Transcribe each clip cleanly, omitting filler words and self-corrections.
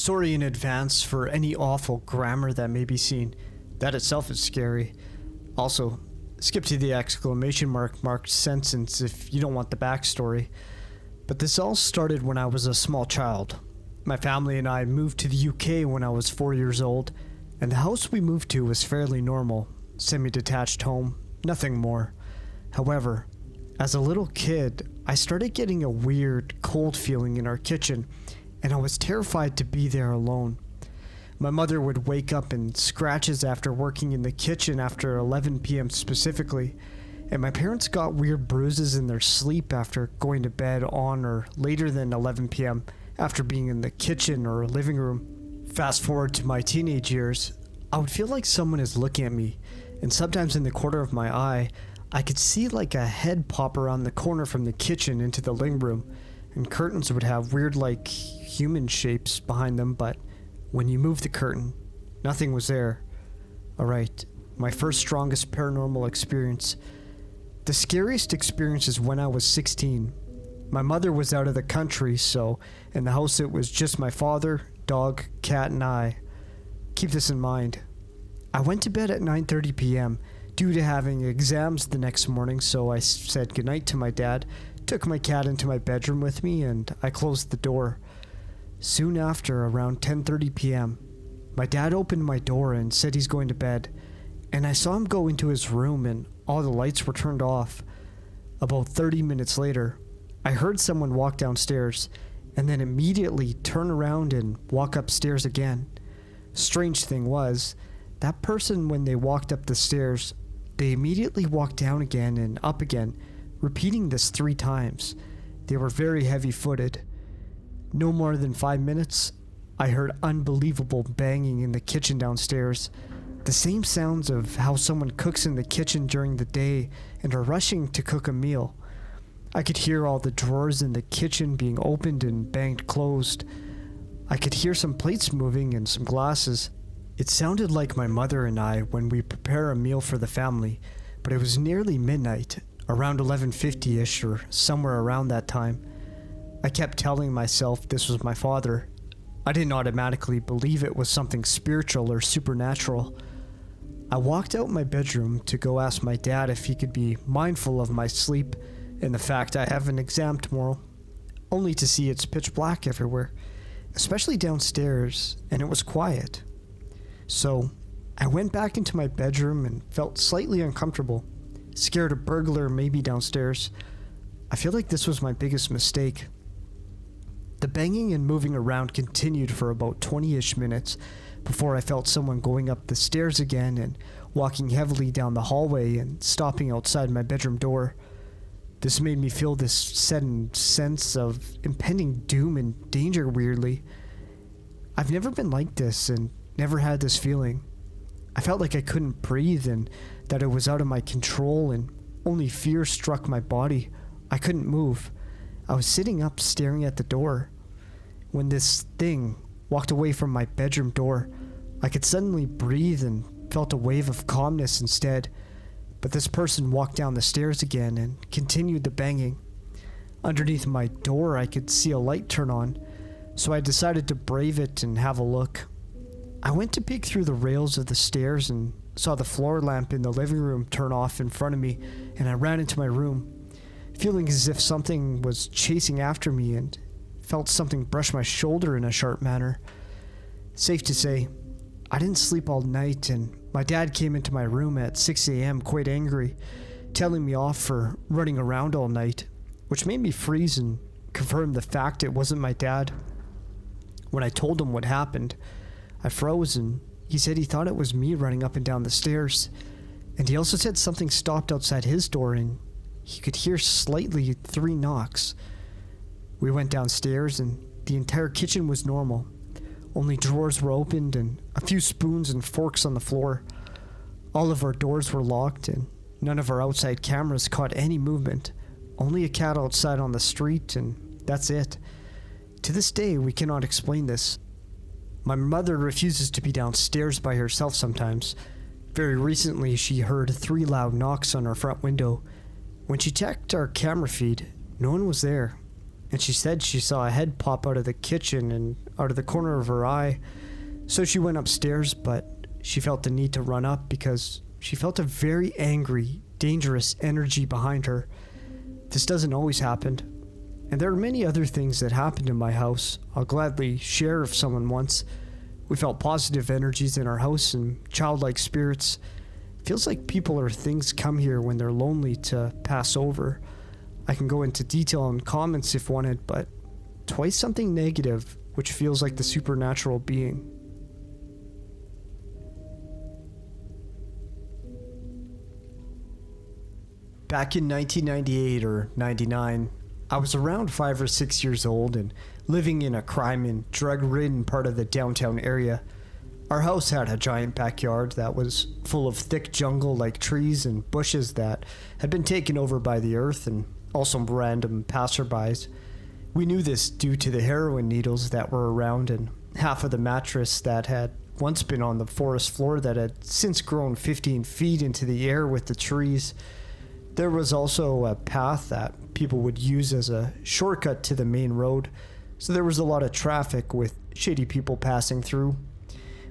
Sorry in advance for any awful grammar that may be seen. That itself is scary. Also, skip to the exclamation marked sentence if you don't want the backstory. But this all started when I was a small child. My family and I moved to the UK when I was 4 years old, and the house we moved to was fairly normal, semi-detached home, nothing more. However, as a little kid, I started getting a weird, cold feeling in our kitchen, and I was terrified to be there alone. My mother would wake up in scratches after working in the kitchen after 11 p.m. specifically, and my parents got weird bruises in their sleep after going to bed on or later than 11 p.m. after being in the kitchen or living room. Fast forward to my teenage years, I would feel like someone is looking at me, and sometimes in the corner of my eye, I could see like a head pop around the corner from the kitchen into the living room, and curtains would have weird like human shapes behind them, but when you move the curtain, nothing was there. Alright, my first strongest paranormal experience. The scariest experience is when I was 16. My mother was out of the country, so in the house it was just my father, dog, cat, and I. Keep this in mind. I went to bed at 9:30 p.m. due to having exams the next morning, so I said goodnight to my dad, took my cat into my bedroom with me, and I closed the door. Soon after, around 10:30 p.m., my dad opened my door and said he's going to bed, and I saw him go into his room and all the lights were turned off. About 30 minutes later, I heard someone walk downstairs and then immediately turn around and walk upstairs again. Strange thing was, that person, when they walked up the stairs, they immediately walked down again and up again, repeating this 3 times. They were very heavy-footed. No more than 5 minutes, I heard unbelievable banging in the kitchen downstairs. The same sounds of how someone cooks in the kitchen during the day and are rushing to cook a meal. I could hear all the drawers in the kitchen being opened and banged closed. I could hear some plates moving and some glasses. It sounded like my mother and I when we prepare a meal for the family, but it was nearly midnight, around 11:50-ish or somewhere around that time. I kept telling myself this was my father. I didn't automatically believe it was something spiritual or supernatural. I walked out my bedroom to go ask my dad if he could be mindful of my sleep and the fact I have an exam tomorrow, only to see it's pitch black everywhere, especially downstairs, and it was quiet. So I went back into my bedroom and felt slightly uncomfortable, scared a burglar may be downstairs. I feel like this was my biggest mistake. The banging and moving around continued for about 20-ish minutes before I felt someone going up the stairs again and walking heavily down the hallway and stopping outside my bedroom door. This made me feel this sudden sense of impending doom and danger weirdly. I've never been like this and never had this feeling. I felt like I couldn't breathe and that it was out of my control, and only fear struck my body. I couldn't move. I was sitting up staring at the door. When this thing walked away from my bedroom door, I could suddenly breathe and felt a wave of calmness instead. But this person walked down the stairs again and continued the banging. Underneath my door, I could see a light turn on, so I decided to brave it and have a look. I went to peek through the rails of the stairs and saw the floor lamp in the living room turn off in front of me, and I ran into my room, feeling as if something was chasing after me, and felt something brush my shoulder in a sharp manner. Safe to say, I didn't sleep all night, and my dad came into my room at 6 a.m. quite angry, telling me off for running around all night, which made me freeze and confirm the fact it wasn't my dad. When I told him what happened, I froze, and he said he thought it was me running up and down the stairs, and he also said something stopped outside his door and he could hear slightly 3 knocks. We went downstairs and the entire kitchen was normal. Only drawers were opened and a few spoons and forks on the floor. All of our doors were locked and none of our outside cameras caught any movement. Only a cat outside on the street, and that's it. To this day, we cannot explain this. My mother refuses to be downstairs by herself sometimes. Very recently, she heard 3 loud knocks on our front window. When she checked our camera feed, no one was there. and she said she saw a head pop out of the kitchen and out of the corner of her eye. So she went upstairs, but she felt the need to run up because she felt a very angry, dangerous energy behind her. This doesn't always happen, and there are many other things that happened in my house I'll gladly share if someone wants. We felt positive energies in our house and childlike spirits. Feels like people or things come here when they're lonely to pass over. I can go into detail in comments if wanted, but twice something negative, which feels like the supernatural being. Back in 1998 or 99, I was around 5 or 6 years old and living in a crime and drug-ridden part of the downtown area. Our house had a giant backyard that was full of thick jungle-like trees and bushes that had been taken over by the earth and also random passerbys. We knew this due to the heroin needles that were around and half of the mattress that had once been on the forest floor that had since grown 15 feet into the air with the trees. There was also a path that people would use as a shortcut to the main road, so there was a lot of traffic with shady people passing through.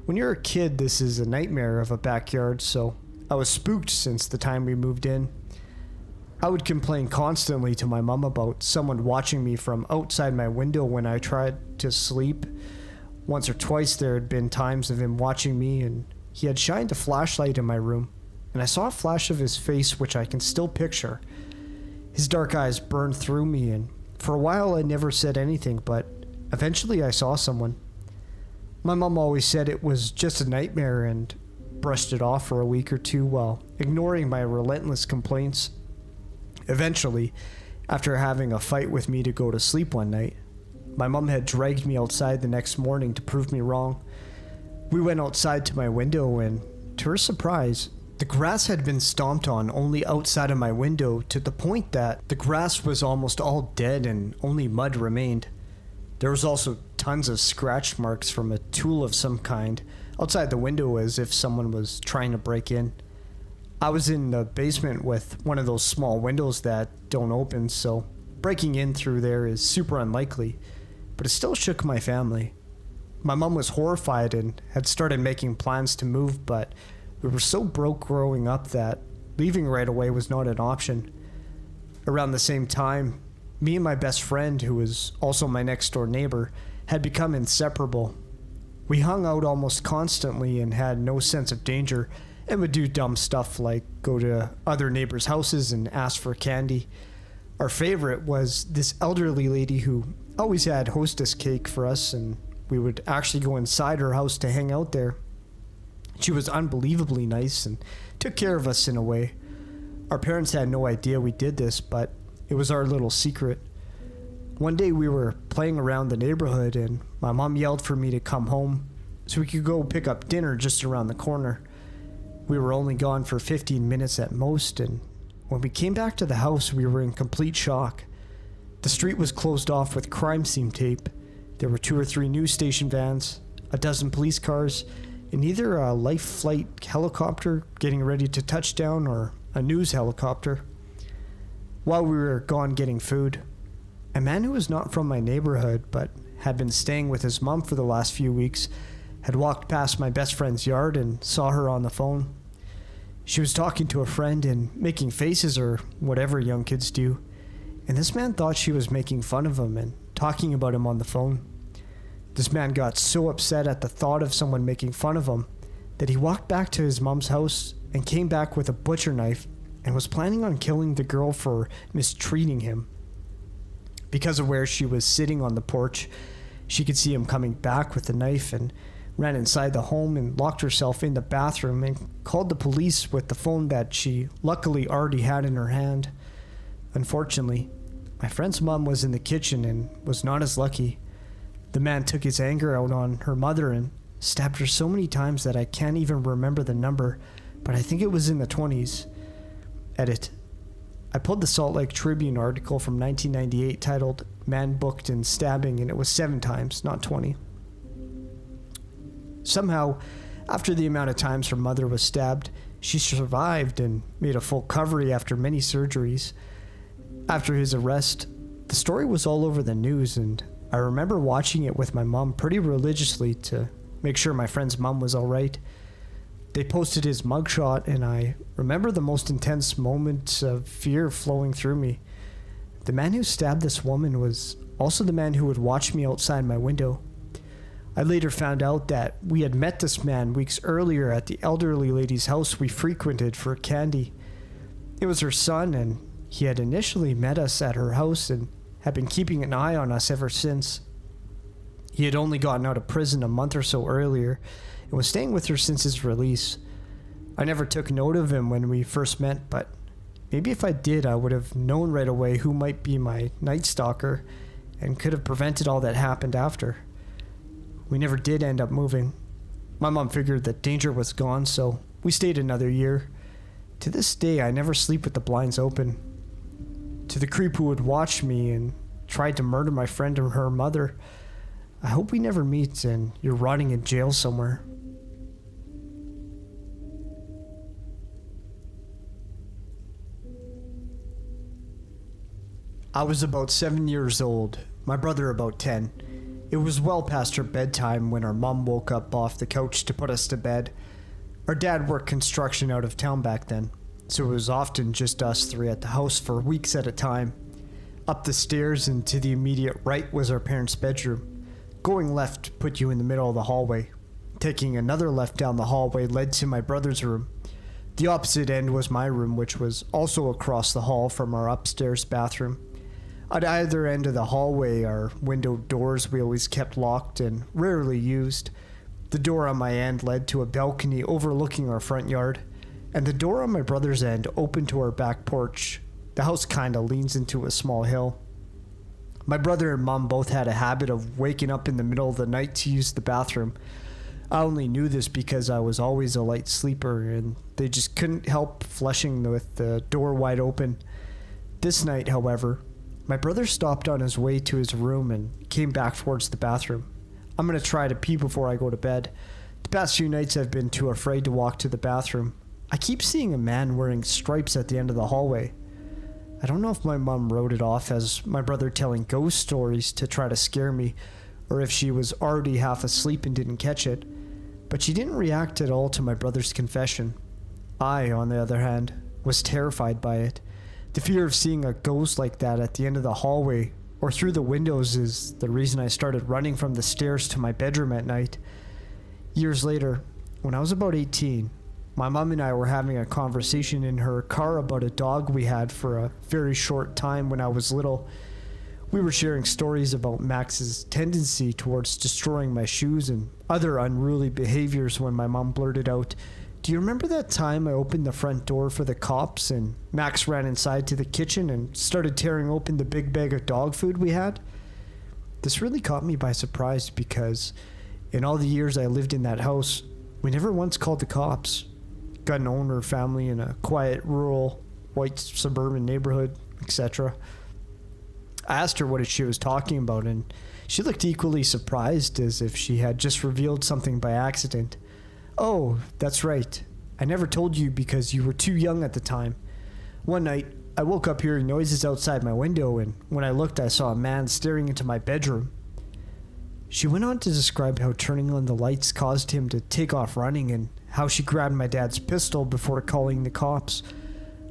When you're a kid, this is a nightmare of a backyard, so I was spooked since the time we moved in. I would complain constantly to my mom about someone watching me from outside my window when I tried to sleep. Once or twice there had been times of him watching me, and he had shined a flashlight in my room, and I saw a flash of his face which I can still picture. His dark eyes burned through me, and for a while I never said anything, but eventually I saw someone. My mom always said it was just a nightmare and brushed it off for a week or two while ignoring my relentless complaints. Eventually, after having a fight with me to go to sleep one night, my mom had dragged me outside the next morning to prove me wrong. We went outside to my window and, to her surprise, the grass had been stomped on only outside of my window to the point that the grass was almost all dead and only mud remained. There was also tons of scratch marks from a tool of some kind outside the window as if someone was trying to break in. I was in the basement with one of those small windows that don't open, so breaking in through there is super unlikely, but it still shook my family. My mom was horrified and had started making plans to move, but we were so broke growing up that leaving right away was not an option. Around the same time, me and my best friend, who was also my next door neighbor, had become inseparable. We hung out almost constantly and had no sense of danger and would do dumb stuff like go to other neighbors' houses and ask for candy. Our favorite was this elderly lady who always had hostess cake for us, and we would actually go inside her house to hang out there. She was unbelievably nice and took care of us in a way. Our parents had no idea we did this, but it was our little secret. One day we were playing around the neighborhood and my mom yelled for me to come home so we could go pick up dinner just around the corner. We were only gone for 15 minutes at most, and when we came back to the house we were in complete shock. The street was closed off with crime scene tape. There were 2 or 3 news station vans, a dozen police cars, and either a life flight helicopter getting ready to touch down or a news helicopter. While we were gone getting food, a man who was not from my neighborhood but had been staying with his mom for the last few weeks had walked past my best friend's yard and saw her on the phone. She was talking to a friend and making faces or whatever young kids do, and this man thought she was making fun of him and talking about him on the phone. This man got so upset at the thought of someone making fun of him that he walked back to his mom's house and came back with a butcher knife and was planning on killing the girl for mistreating him. Because of where she was sitting on the porch, she could see him coming back with the knife and ran inside the home and locked herself in the bathroom and called the police with the phone that she luckily already had in her hand. Unfortunately, my friend's mom was in the kitchen and was not as lucky. The man took his anger out on her mother and stabbed her so many times that I can't even remember the number, but I think it was in the 20s. Edit. I pulled the Salt Lake Tribune article from 1998 titled "Man Booked in Stabbing," and it was 7 times, not 20. Somehow, after the amount of times her mother was stabbed, she survived and made a full recovery after many surgeries. After his arrest, the The story was all over the news, and I remember watching it with my mom pretty religiously to make sure my friend's mom was alright. They posted his mugshot, and I remember the most intense moments of fear flowing through me. The man who stabbed this woman was also the man who would watch me outside my window. I later found out that we had met this man weeks earlier at the elderly lady's house we frequented for candy. It was her son, and he had initially met us at her house and had been keeping an eye on us ever since. He had only gotten out of prison a month or so earlier and was staying with her since his release. I never took note of him when we first met, but maybe if I did, I would have known right away who might be my Night Stalker and could have prevented all that happened after. We never did end up moving. My mom figured that danger was gone, so we stayed another year. To this day, I never sleep with the blinds open. To the creep who would watch me and tried to murder my friend or her mother, I hope we never meet and you're rotting in jail somewhere. I was about 7 years old, my brother about 10. It was well past her bedtime when our mom woke up off the couch to put us to bed. Our dad worked construction out of town back then, so it was often just us three at the house for weeks at a time. Up the stairs and to the immediate right was our parents' bedroom. Going left put you in the middle of the hallway. Taking another left down the hallway led to my brother's room. The opposite end was my room, which was also across the hall from our upstairs bathroom. At either end of the hallway are window doors we always kept locked and rarely used. The door on my end led to a balcony overlooking our front yard, and the door on my brother's end opened to our back porch. The house kinda leans into a small hill. My brother and mom both had a habit of waking up in the middle of the night to use the bathroom. I only knew this because I was always a light sleeper, and they just couldn't help flushing with the door wide open. This night, however, my brother stopped on his way to his room and came back towards the bathroom. I'm gonna try to pee before I go to bed. The past few nights I've been too afraid to walk to the bathroom. I keep seeing a man wearing stripes at the end of the hallway. I don't know if my mom wrote it off as my brother telling ghost stories to try to scare me, or if she was already half asleep and didn't catch it, but she didn't react at all to my brother's confession. I, on the other hand, was terrified by it. The fear of seeing a ghost like that at the end of the hallway or through the windows is the reason I started running from the stairs to my bedroom at night. Years later, when I was about 18, my mom and I were having a conversation in her car about a dog we had for a very short time when I was little. We were sharing stories about Max's tendency towards destroying my shoes and other unruly behaviors when my mom blurted out, "Do you remember that time I opened the front door for the cops and Max ran inside to the kitchen and started tearing open the big bag of dog food we had?" This really caught me by surprise because in all the years I lived in that house, we never once called the cops. Got an owner family in a quiet, rural, white suburban neighborhood, etc. I asked her what she was talking about, and she looked equally surprised as if she had just revealed something by accident. "Oh, that's right. I never told you because you were too young at the time. One night, I woke up hearing noises outside my window, and when I looked, I saw a man staring into my bedroom." She went on to describe how turning on the lights caused him to take off running and how she grabbed my dad's pistol before calling the cops.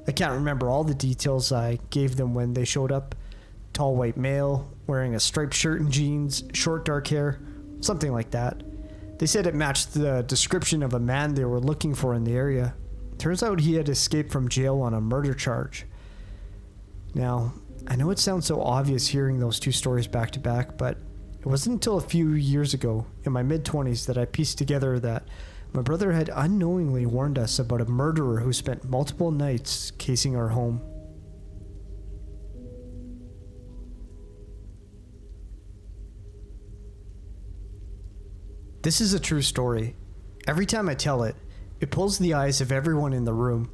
I can't remember all the details I gave them when they showed up. Tall white male, wearing a striped shirt and jeans, short dark hair, something like that. They said it matched the description of a man they were looking for in the area. Turns out he had escaped from jail on a murder charge. Now, I know it sounds so obvious hearing those two stories back to back, but it wasn't until a few years ago, in my mid-20s, that I pieced together that my brother had unknowingly warned us about a murderer who spent multiple nights casing our home. This is a true story. Every time I tell it, it pulls the eyes of everyone in the room.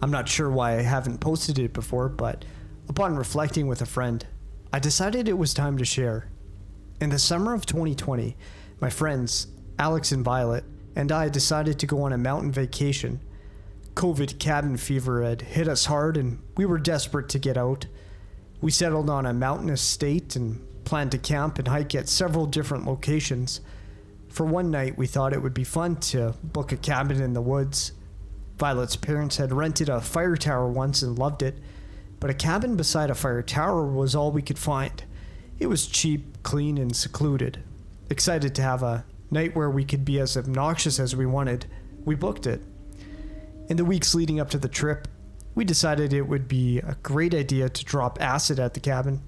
I'm not sure why I haven't posted it before, but upon reflecting with a friend, I decided it was time to share. In the summer of 2020, my friends, Alex and Violet, and I decided to go on a mountain vacation. COVID cabin fever had hit us hard and we were desperate to get out. We settled on a mountainous estate and planned to camp and hike at several different locations. For one night, we thought it would be fun to book a cabin in the woods. Violet's parents had rented a fire tower once and loved it, but a cabin beside a fire tower was all we could find. It was cheap, clean, and secluded. Excited to have a night where we could be as obnoxious as we wanted, we booked it. In the weeks leading up to the trip, we decided it would be a great idea to drop acid at the cabin.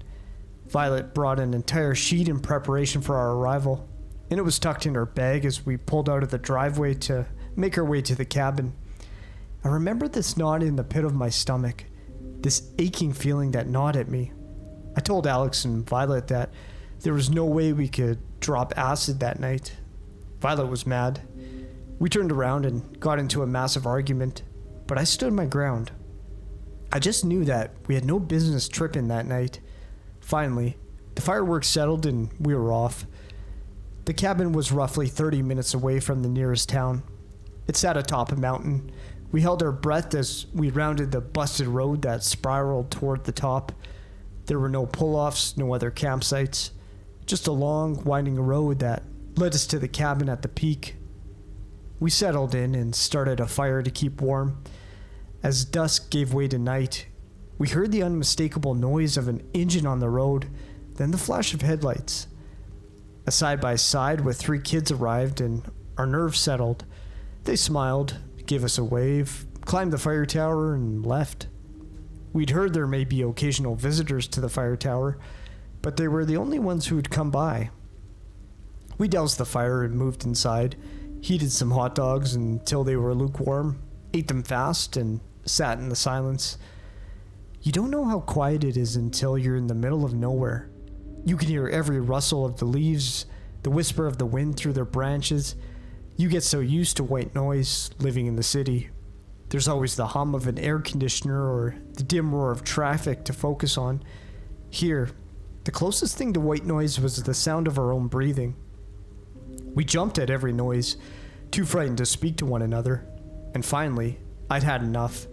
Violet brought an entire sheet in preparation for our arrival, and it was tucked in her bag as we pulled out of the driveway to make our way to the cabin. I remember this knot in the pit of my stomach, this aching feeling that gnawed at me. I told Alex and Violet that there was no way we could drop acid that night. Violet was mad. We turned around and got into a massive argument, but I stood my ground. I just knew that we had no business tripping that night. Finally, the fireworks settled and we were off. The cabin was roughly 30 minutes away from the nearest town. It sat atop a mountain. We held our breath as we rounded the busted road that spiraled toward the top. There were no pull-offs, no other campsites, just a long, winding road that led us to the cabin at the peak. We settled in and started a fire to keep warm. As dusk gave way to night, we heard the unmistakable noise of an engine on the road, then the flash of headlights. A side-by-side with 3 kids arrived and our nerves settled. They smiled, gave us a wave, climbed the fire tower, and left. We'd heard there may be occasional visitors to the fire tower, but they were the only ones who would come by. We doused the fire and moved inside, heated some hot dogs until they were lukewarm, ate them fast, and sat in the silence. You don't know how quiet it is until you're in the middle of nowhere. You can hear every rustle of the leaves, the whisper of the wind through their branches. You get so used to white noise living in the city. There's always the hum of an air conditioner or the dim roar of traffic to focus on. Here, the closest thing to white noise was the sound of our own breathing. We jumped at every noise, too frightened to speak to one another. And finally, I'd had enough.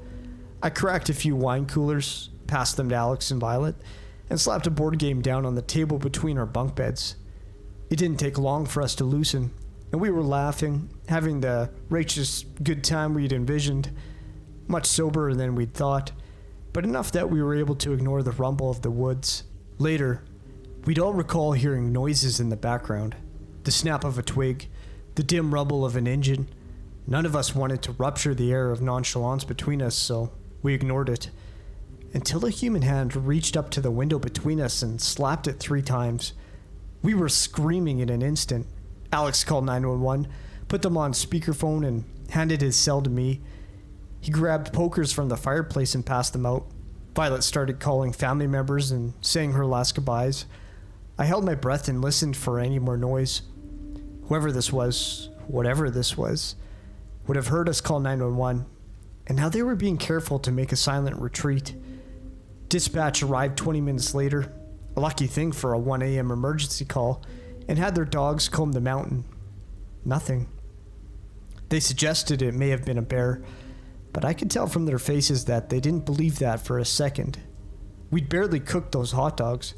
I cracked a few wine coolers, passed them to Alex and Violet, and slapped a board game down on the table between our bunk beds. It didn't take long for us to loosen, and we were laughing, having the righteous good time we'd envisioned, much soberer than we'd thought, but enough that we were able to ignore the rumble of the woods. Later, we'd all recall hearing noises in the background, the snap of a twig, the dim rumble of an engine. None of us wanted to rupture the air of nonchalance between us, so we ignored it, until a human hand reached up to the window between us and slapped it 3 times. We were screaming in an instant. Alex called 911, put them on speakerphone, and handed his cell to me. He grabbed pokers from the fireplace and passed them out. Violet started calling family members and saying her last goodbyes. I held my breath and listened for any more noise. Whoever this was, whatever this was, would have heard us call 911, and now they were being careful to make a silent retreat. Dispatch arrived 20 minutes later, a lucky thing for a 1 a.m. emergency call, and had their dogs comb the mountain. Nothing. They suggested it may have been a bear, but I could tell from their faces that they didn't believe that for a second. We'd barely cooked those hot dogs,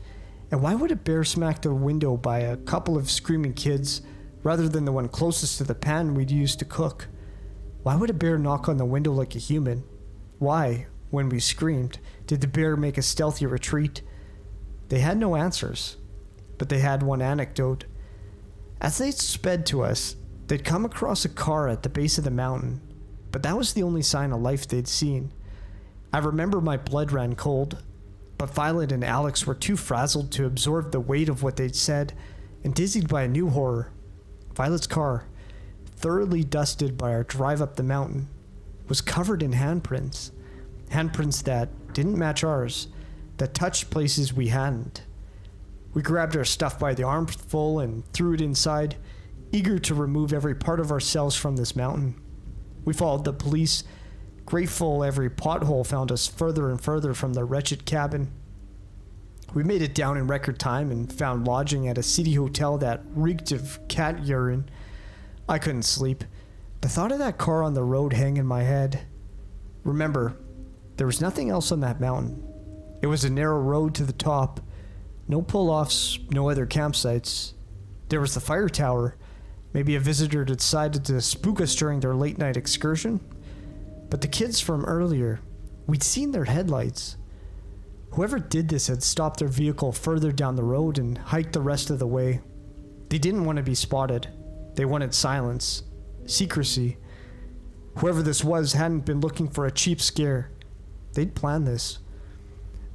and why would a bear smack the window by a couple of screaming kids rather than the one closest to the pan we'd used to cook? Why would a bear knock on the window like a human? Why, when we screamed, did the bear make a stealthy retreat? They had no answers, but they had one anecdote. As they sped to us, they'd come across a car at the base of the mountain, but that was the only sign of life they'd seen. I remember my blood ran cold, but Violet and Alex were too frazzled to absorb the weight of what they'd said, and dizzied by a new horror. Violet's car, thoroughly dusted by our drive up the mountain, was covered in handprints. Handprints that didn't match ours, that touched places we hadn't. We grabbed our stuff by the armful and threw it inside, eager to remove every part of ourselves from this mountain. We followed the police, grateful every pothole found us further and further from the wretched cabin. We made it down in record time and found lodging at a city hotel that reeked of cat urine. I couldn't sleep. The thought of that car on the road hung in my head. Remember, there was nothing else on that mountain. It was a narrow road to the top. No pull-offs, no other campsites. There was the fire tower. Maybe a visitor decided to spook us during their late-night excursion. But the kids from earlier, we'd seen their headlights. Whoever did this had stopped their vehicle further down the road and hiked the rest of the way. They didn't want to be spotted. They wanted silence, secrecy. Whoever this was hadn't been looking for a cheap scare. They'd planned this.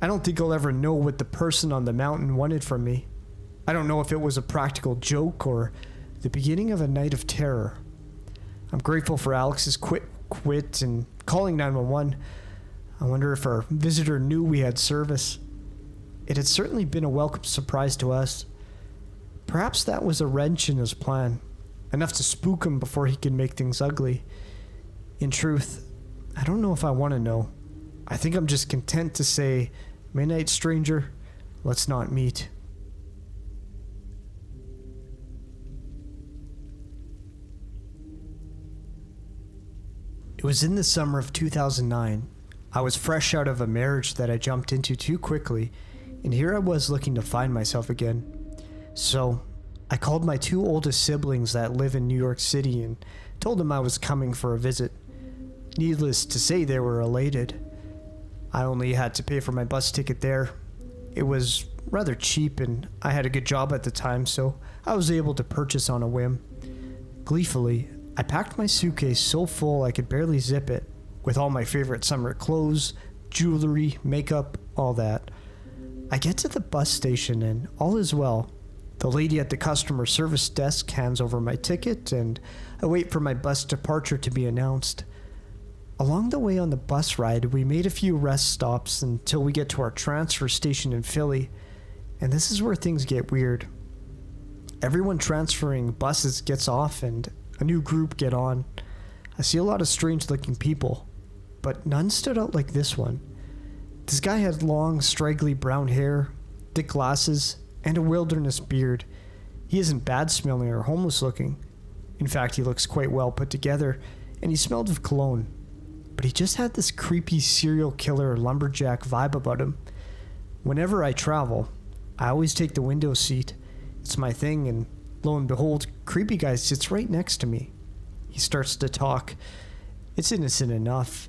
I don't think I'll ever know what the person on the mountain wanted from me. I don't know if it was a practical joke or the beginning of a night of terror. I'm grateful for Alex's quit and calling 911. I wonder if our visitor knew we had service. It had certainly been a welcome surprise to us. Perhaps that was a wrench in his plan, enough to spook him before he could make things ugly. In truth, I don't know if I want to know. I think I'm just content to say, "Midnight stranger, let's not meet." It was in the summer of 2009. I was fresh out of a marriage that I jumped into too quickly, and here I was looking to find myself again. So, I called my two oldest siblings that live in New York City and told them I was coming for a visit. Needless to say, they were elated. I only had to pay for my bus ticket there. It was rather cheap and I had a good job at the time, so I was able to purchase on a whim. Gleefully, I packed my suitcase so full I could barely zip it, with all my favorite summer clothes, jewelry, makeup, all that. I get to the bus station and all is well. The lady at the customer service desk hands over my ticket and I wait for my bus departure to be announced. Along the way on the bus ride, we made a few rest stops until we get to our transfer station in Philly, and this is where things get weird. Everyone transferring buses gets off and a new group get on. I see a lot of strange looking people, but none stood out like this one. This guy had long, straggly brown hair, thick glasses, and a wilderness beard. He isn't bad smelling or homeless looking. In fact, he looks quite well put together, and he smelled of cologne. But he just had this creepy serial killer lumberjack vibe about him. Whenever I travel, I always take the window seat. It's my thing, and lo and behold, creepy guy sits right next to me. He starts to talk. It's innocent enough.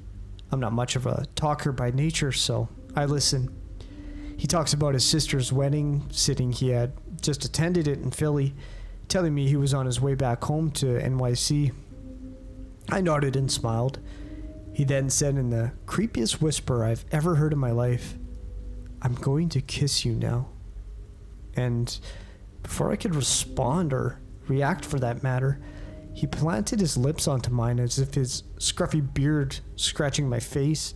I'm not much of a talker by nature, so I listen. He talks about his sister's wedding, sitting he had just attended it in Philly, telling me he was on his way back home to NYC. I nodded and smiled. He then said in the creepiest whisper I've ever heard in my life, "I'm going to kiss you now." And before I could respond or react for that matter, he planted his lips onto mine as if his scruffy beard scratching my face.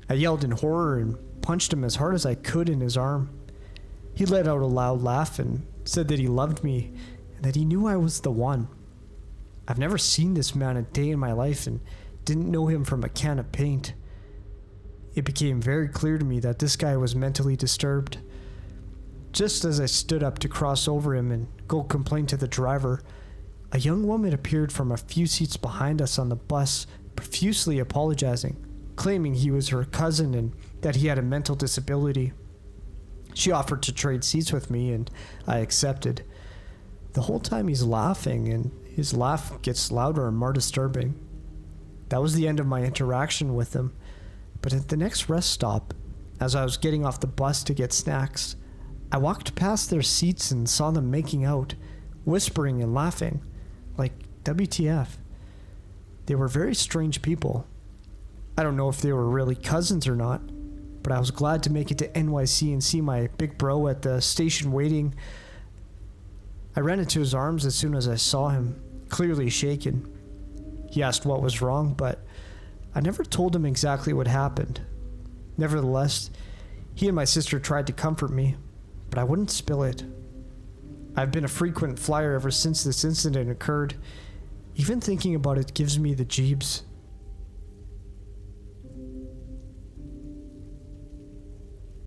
I yelled in horror and punched him as hard as I could in his arm. He let out a loud laugh and said that he loved me and that he knew I was the one. I've never seen this man a day in my life and didn't know him from a can of paint. It became very clear to me that this guy was mentally disturbed. Just as I stood up to cross over him and go complain to the driver, a young woman appeared from a few seats behind us on the bus, profusely apologizing, claiming he was her cousin and that he had a mental disability. She offered to trade seats with me and I accepted. The whole time he's laughing and his laugh gets louder and more disturbing. That was the end of my interaction with him, but at the next rest stop, as I was getting off the bus to get snacks, I walked past their seats and saw them making out, whispering and laughing, like WTF. They were very strange people. I don't know if they were really cousins or not, but I was glad to make it to NYC and see my big bro at the station waiting. I ran into his arms as soon as I saw him, clearly shaken. He asked what was wrong, but I never told him exactly what happened. Nevertheless, he and my sister tried to comfort me, but I wouldn't spill it. I've been a frequent flyer ever since this incident occurred. Even thinking about it gives me the jeebs.